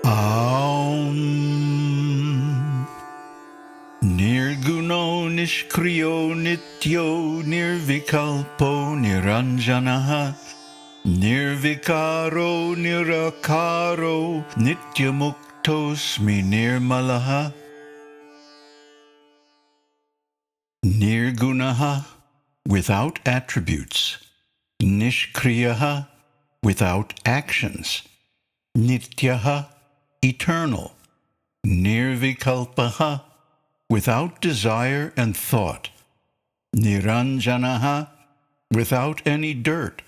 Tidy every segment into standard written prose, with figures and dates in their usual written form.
Aum Nirguno Nishkriyo Nityo Nirvikalpo Niranjanaha Nirvikaro Nirakaro Nityamuktosmi Nirmalaha Nirgunaha, without attributes. Nishkriyaha, without actions. Nityaha, eternal. Nirvikalpaha, without desire and thought. Niranjanaha, without any dirt.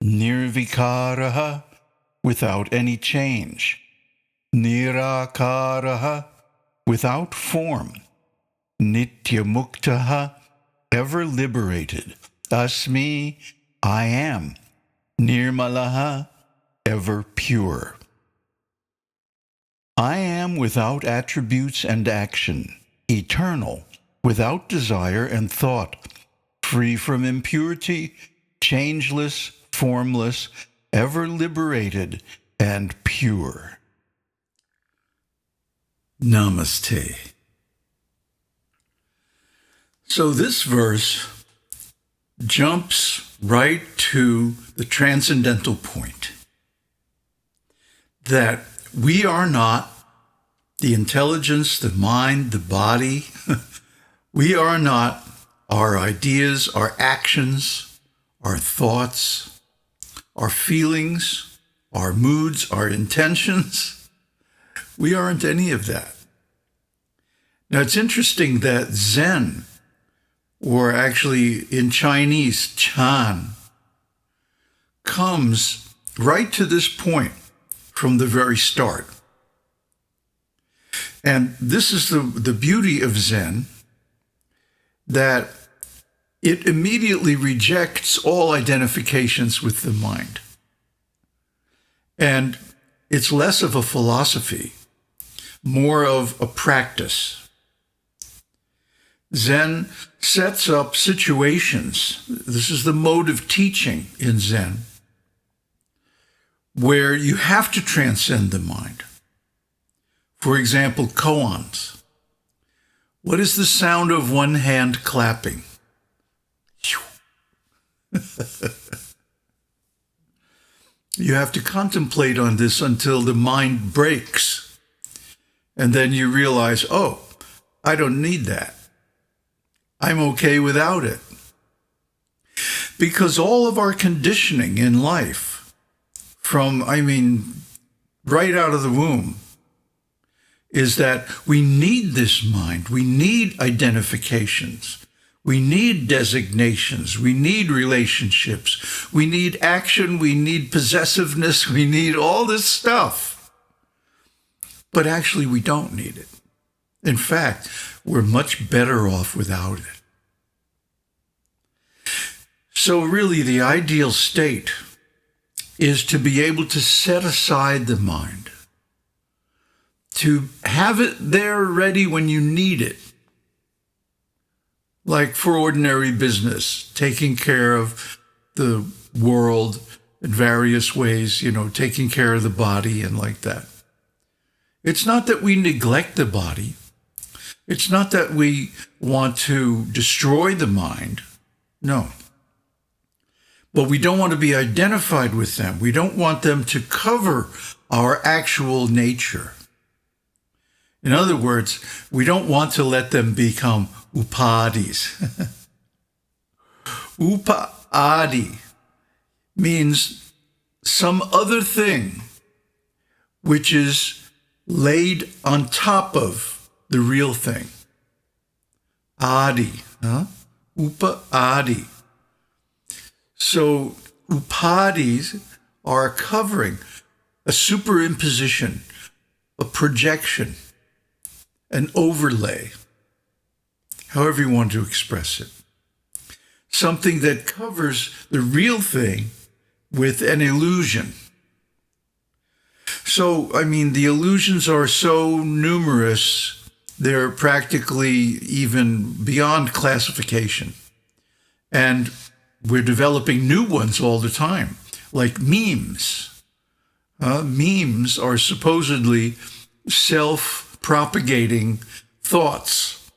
Nirvikaraha, without any change. Nirakaraha, without form. Nityamuktaha, ever liberated. Asmi, I am. Nirmalaha, ever pure. I am without attributes and action, eternal, without desire and thought, free from impurity, changeless, formless, ever liberated, and pure. Namaste. So this verse jumps right to the transcendental point that we are not the intelligence, the mind, the body. We are not our ideas, our actions, our thoughts, our feelings, our moods, our intentions. We aren't any of that. Now, it's interesting that Zen, or actually in Chinese, Chan, comes right to this point from the very start. And this is the beauty of Zen, that it immediately rejects all identifications with the mind. And it's less of a philosophy, more of a practice. Zen sets up situations, this is the mode of teaching in Zen, where you have to transcend the mind. For example, koans. What is the sound of one hand clapping? You have to contemplate on this until the mind breaks. And then you realize, oh, I don't need that. I'm okay without it. Because all of our conditioning in life, from, right out of the womb, is that we need this mind. We need identifications. We need designations. We need relationships. We need action. We need possessiveness. We need all this stuff. But actually, we don't need it. In fact, we're much better off without it. So really, the ideal state is to be able to set aside the mind, to have it there ready when you need it. Like for ordinary business, taking care of the world in various ways, taking care of the body and like that. It's not that we neglect the body. It's not that we want to destroy the mind. No. But we don't want to be identified with them. We don't want them to cover our actual nature. In other words, we don't want to let them become upadis. Upadi means some other thing which is laid on top of the real thing. Adi, Upa-adi. So upadis are a covering, a superimposition, a projection, an overlay, however you want to express it. Something that covers the real thing with an illusion. So, the illusions are so numerous, they're practically even beyond classification. And we're developing new ones all the time, like memes. Memes are supposedly self-propagating thoughts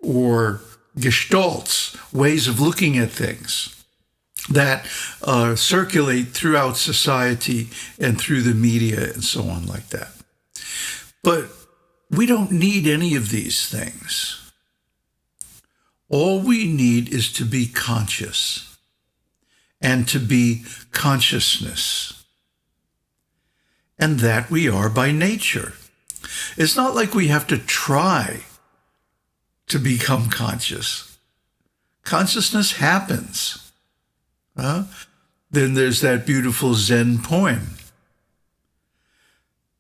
or gestalts, ways of looking at things that circulate throughout society and through the media and so on like that. But we don't need any of these things. All we need is to be conscious and to be consciousness. And that we are by nature. It's not like we have to try to become conscious. Consciousness happens. Then there's that beautiful Zen poem.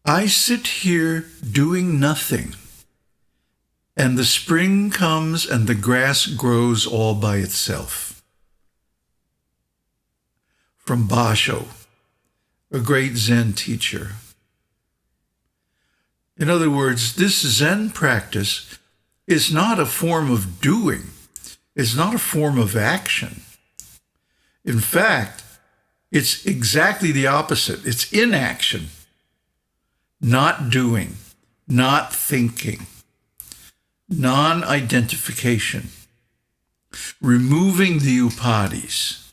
I sit here doing nothing, and the spring comes and the grass grows all by itself. From Basho, a great Zen teacher. In other words, this Zen practice is not a form of doing. It's not a form of action. In fact, it's exactly the opposite. It's inaction, not doing, not thinking, non-identification, removing the upadis.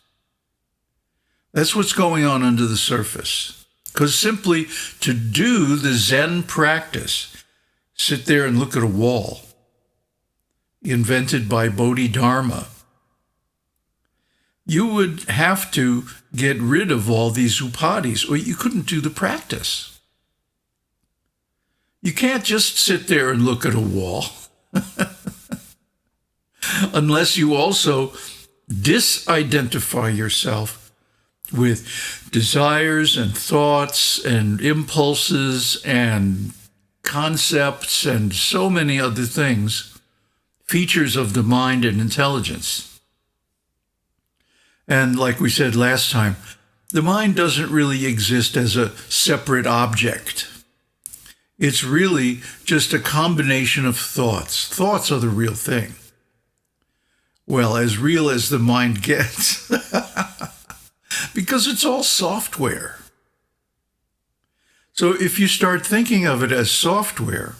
That's what's going on under the surface. Because simply to do the Zen practice, sit there and look at a wall, invented by Bodhidharma, you would have to get rid of all these upadis, or you couldn't do the practice. You can't just sit there and look at a wall unless you also disidentify yourself with desires and thoughts and impulses and concepts and so many other things, features of the mind and intelligence. And like we said last time, the mind doesn't really exist as a separate object. It's really just a combination of thoughts. Thoughts are the real thing. Well, as real as the mind gets. Because it's all software. So if you start thinking of it as software,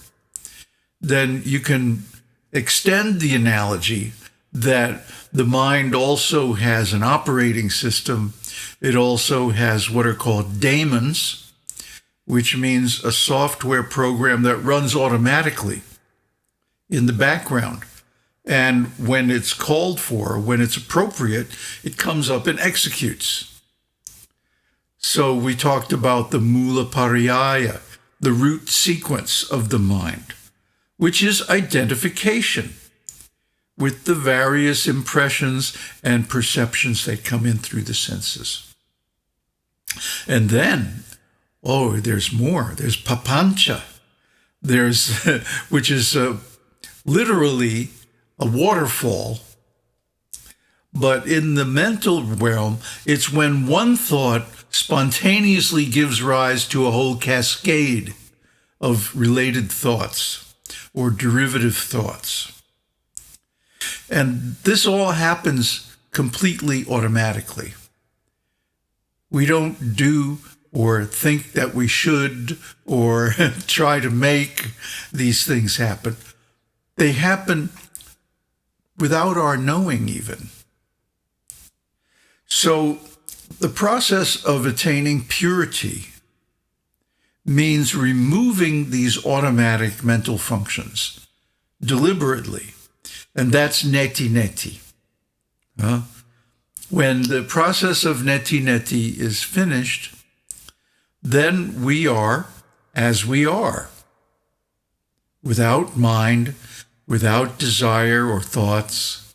then you can extend the analogy that the mind also has an operating system. It also has what are called daemons, which means a software program that runs automatically in the background. And when it's called for, when it's appropriate, it comes up and executes. So we talked about the mula pariyaya, the root sequence of the mind, which is identification with the various impressions and perceptions that come in through the senses. And then, there's more. There's papancha, which is literally a waterfall. But in the mental realm, it's when one thought spontaneously gives rise to a whole cascade of related thoughts or derivative thoughts. And this all happens completely automatically. We don't do or think that we should or try to make these things happen. They happen without our knowing even. So the process of attaining purity means removing these automatic mental functions deliberately. And that's neti-neti. When the process of neti-neti is finished, then we are as we are, without mind, without desire or thoughts,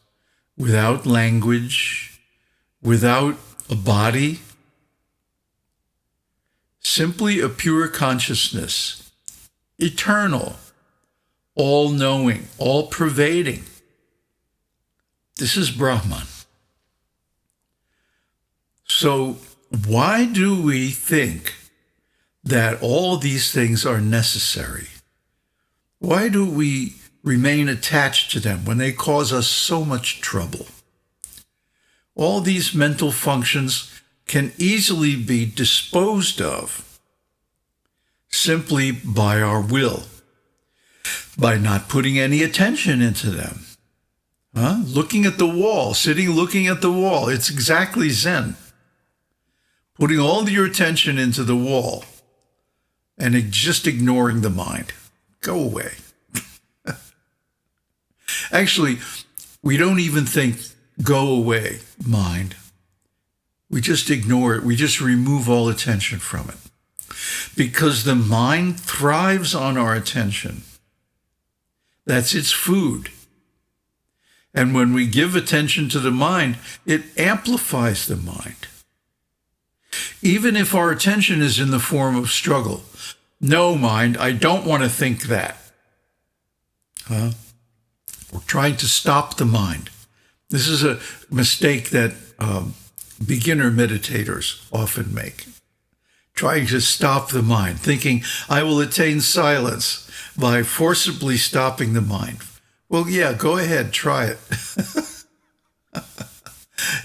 without language, without a body, simply a pure consciousness, eternal, all-knowing, all-pervading. This is Brahman. So why do we think that all these things are necessary? Why do we remain attached to them when they cause us so much trouble? All these mental functions can easily be disposed of simply by our will, by not putting any attention into them. Looking at the wall, sitting looking at the wall, it's exactly Zen. Putting all your attention into the wall and just ignoring the mind. Go away. Actually, we don't even think, go away, mind. We just ignore it. We just remove all attention from it. Because the mind thrives on our attention. That's its food. And when we give attention to the mind, it amplifies the mind. Even if our attention is in the form of struggle. No, mind, I don't want to think that. We're trying to stop the mind. This is a mistake that beginner meditators often make. Trying to stop the mind, thinking, I will attain silence by forcibly stopping the mind. Well, yeah, go ahead, try it.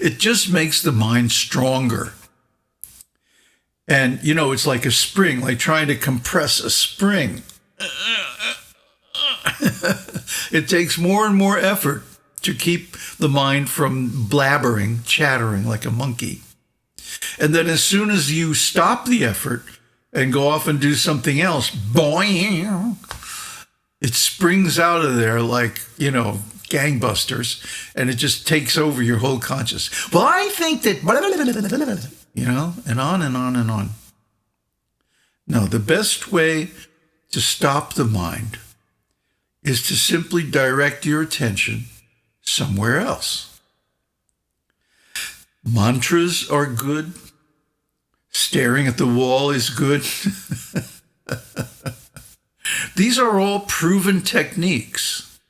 It just makes the mind stronger. And, it's like a spring, like trying to compress a spring. It takes more and more effort to keep the mind from blabbering, chattering like a monkey. And then as soon as you stop the effort and go off and do something else, boing, it springs out of there like, gangbusters, and it just takes over your whole consciousness. Well, I think that, and on and on and on. No, the best way to stop the mind is to simply direct your attention somewhere else. Mantras are good. Staring at the wall is good. These are all proven techniques.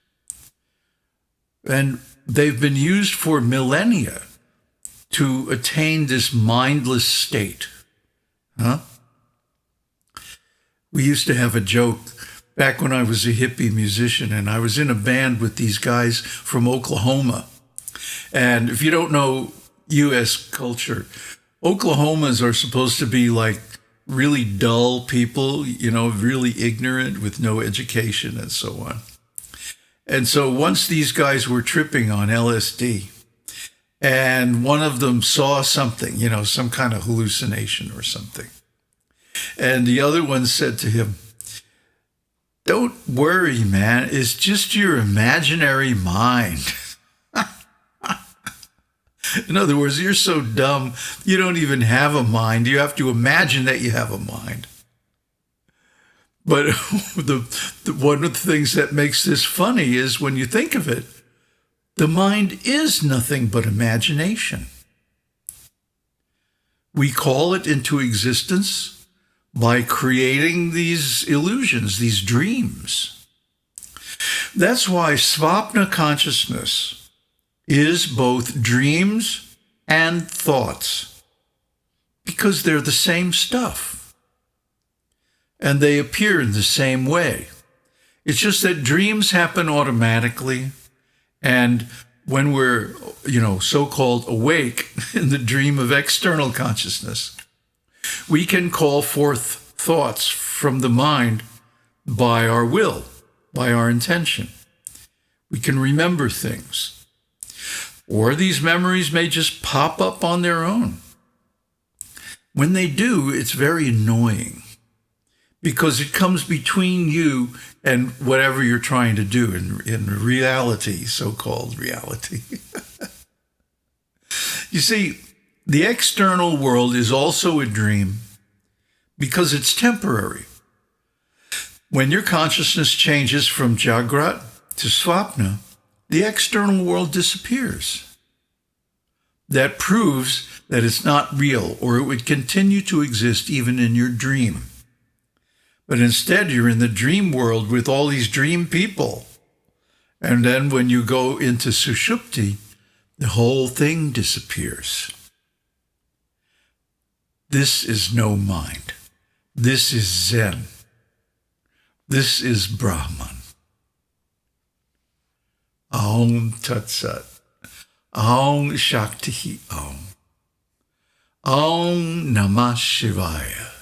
And they've been used for millennia to attain this mindless state. We used to have a joke back when I was a hippie musician, and I was in a band with these guys from Oklahoma. And if you don't know U.S. culture, Oklahomans are supposed to be like really dull people, really ignorant with no education and so on. And so once these guys were tripping on LSD, and one of them saw something, some kind of hallucination or something. And the other one said to him, "Don't worry, man. It's just your imaginary mind." In other words, you're so dumb, you don't even have a mind. You have to imagine that you have a mind. But one of the things that makes this funny is when you think of it, the mind is nothing but imagination. We call it into existence by creating these illusions, these dreams. That's why svapna consciousness is both dreams and thoughts, because they're the same stuff, and they appear in the same way. It's just that dreams happen automatically, and when we're, so-called awake in the dream of external consciousness, we can call forth thoughts from the mind by our will, by our intention. We can remember things. Or these memories may just pop up on their own. When they do, it's very annoying because it comes between you and whatever you're trying to do in reality, so-called reality. You see, the external world is also a dream because it's temporary. When your consciousness changes from Jagrat to Svapna, the external world disappears. That proves that it's not real, or it would continue to exist even in your dream. But instead, you're in the dream world with all these dream people. And then when you go into Sushupti, the whole thing disappears. This is no mind. This is Zen. This is Brahman. Aum Tat Sat. Aum Shakti Om. Aum Namah Shivaya.